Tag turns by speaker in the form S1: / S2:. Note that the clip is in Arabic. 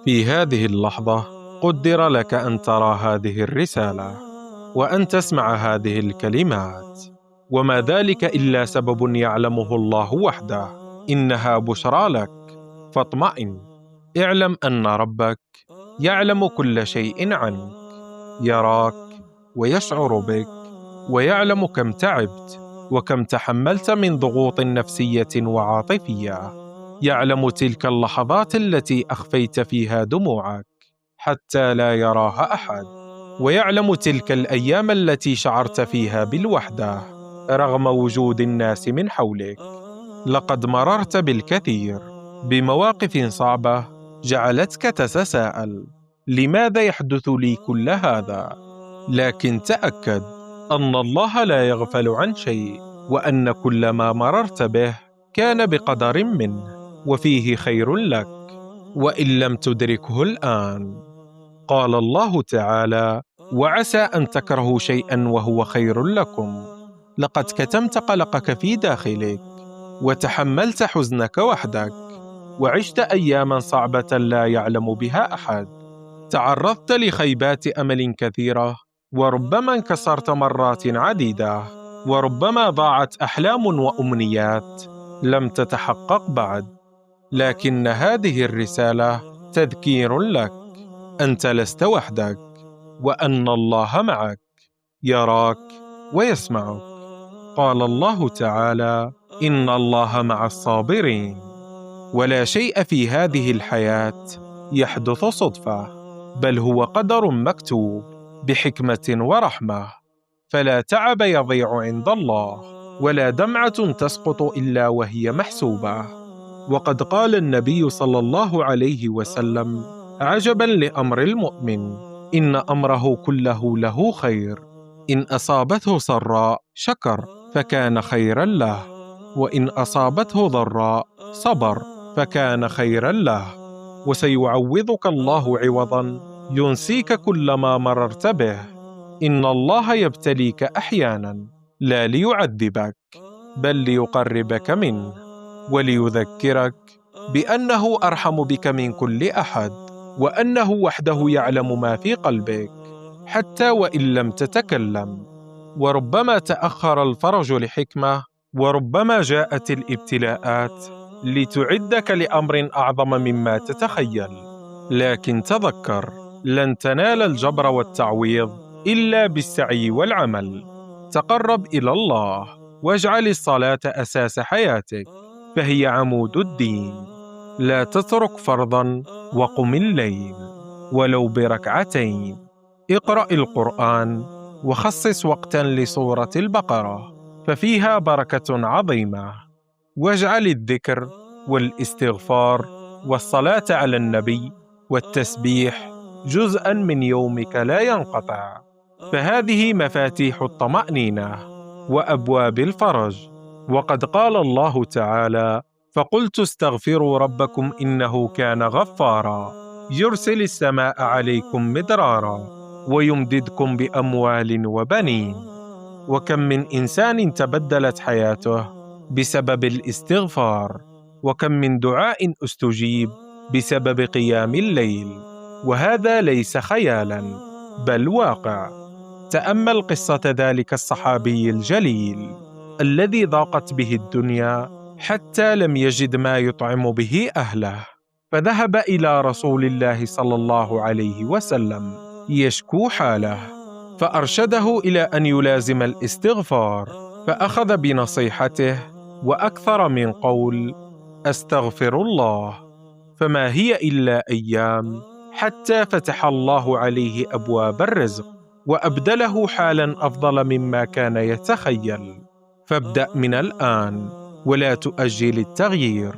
S1: في هذه اللحظة قدر لك أن ترى هذه الرسالة وأن تسمع هذه الكلمات، وما ذلك إلا سبب يعلمه الله وحده. إنها بشرى لك، فاطمئن. اعلم أن ربك يعلم كل شيء عنك، يراك ويشعر بك، ويعلم كم تعبت وكم تحملت من ضغوط نفسية وعاطفية. يعلم تلك اللحظات التي أخفيت فيها دموعك حتى لا يراها أحد، ويعلم تلك الأيام التي شعرت فيها بالوحدة رغم وجود الناس من حولك. لقد مررت بالكثير بمواقف صعبة جعلتك تتساءل: لماذا يحدث لي كل هذا؟ لكن تأكد أن الله لا يغفل عن شيء، وأن كل ما مررت به كان بقدر منه وفيه خير لك، وإن لم تدركه الآن. قال الله تعالى: وعسى أن تكرهوا شيئا وهو خير لكم. لقد كتمت قلقك في داخلك، وتحملت حزنك وحدك، وعشت أياما صعبة لا يعلم بها أحد. تعرضت لخيبات أمل كثيرة، وربما انكسرت مرات عديدة، وربما ضاعت أحلام وأمنيات لم تتحقق بعد. لكن هذه الرسالة تذكير لك: أنت لست وحدك، وأن الله معك، يراك ويسمعك. قال الله تعالى: إن الله مع الصابرين. ولا شيء في هذه الحياة يحدث صدفة، بل هو قدر مكتوب بحكمة ورحمة. فلا تعب يضيع عند الله، ولا دمعة تسقط إلا وهي محسوبة. وقد قال النبي صلى الله عليه وسلم: عجبا لأمر المؤمن، إن أمره كله له خير، إن أصابته سراء شكر فكان خيرا له، وإن أصابته ضراء صبر فكان خيرا له. وسيعوضك الله عوضا ينسيك كل ما مررت به. إن الله يبتليك أحيانا لا ليعذبك، بل ليقربك منه، وليذكرك بأنه أرحم بك من كل أحد، وأنه وحده يعلم ما في قلبك حتى وإن لم تتكلم. وربما تأخر الفرج لحكمة، وربما جاءت الابتلاءات لتعدك لأمر أعظم مما تتخيل. لكن تذكر: لن تنال الجبر والتعويض إلا بالسعي والعمل. تقرب إلى الله، واجعل الصلاة أساس حياتك، فهي عمود الدين. لا تترك فرضا، وقم الليل ولو بركعتين. اقرأ القرآن، وخصص وقتا لسورة البقرة، ففيها بركة عظيمة. واجعل الذكر والاستغفار والصلاة على النبي والتسبيح جزءا من يومك لا ينقطع، فهذه مفاتيح الطمأنينة وأبواب الفرج. وقد قال الله تعالى: فقلت استغفروا ربكم إنه كان غفارا، يرسل السماء عليكم مدرارا، ويمددكم بأموال وبنين. وكم من إنسان تبدلت حياته بسبب الاستغفار، وكم من دعاء استجيب بسبب قيام الليل. وهذا ليس خيالا بل واقع. تأمل قصة ذلك الصحابي الجليل الذي ضاقت به الدنيا حتى لم يجد ما يطعم به أهله، فذهب إلى رسول الله صلى الله عليه وسلم يشكو حاله، فأرشده إلى أن يلازم الاستغفار، فأخذ بنصيحته وأكثر من قول: أستغفر الله. فما هي إلا أيام حتى فتح الله عليه أبواب الرزق، وأبدله حالا أفضل مما كان يتخيل. فابدأ من الآن، ولا تؤجل التغيير،